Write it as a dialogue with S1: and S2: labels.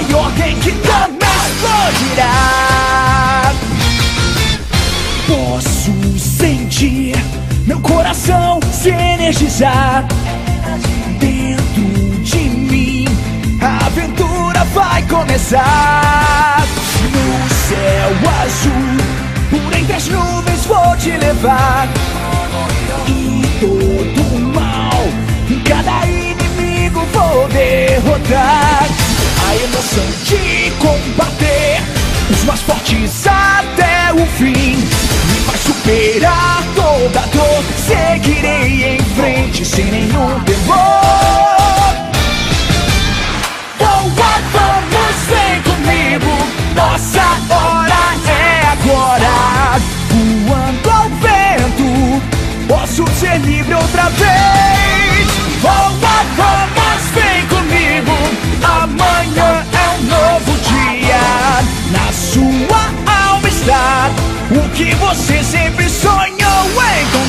S1: a ordem que também explodirá. Posso sentir meu coração se energizar. Dentro de mim a aventura vai começar. No céu azul, por entre as nuvens vou te levar. E todo o mal, cada inimigo vou derrotar. A emoção de combater os mais fortes até o fim me faz superar toda dor. Seguirei em frente sem nenhum temor. Vamos, vem comigo, nossa hora é agora. Voando ao vento, posso ser livre outra vez. Vamos, vem comigo, amanhã é um novo dia. Na sua alma está o que você sempre sonhou em.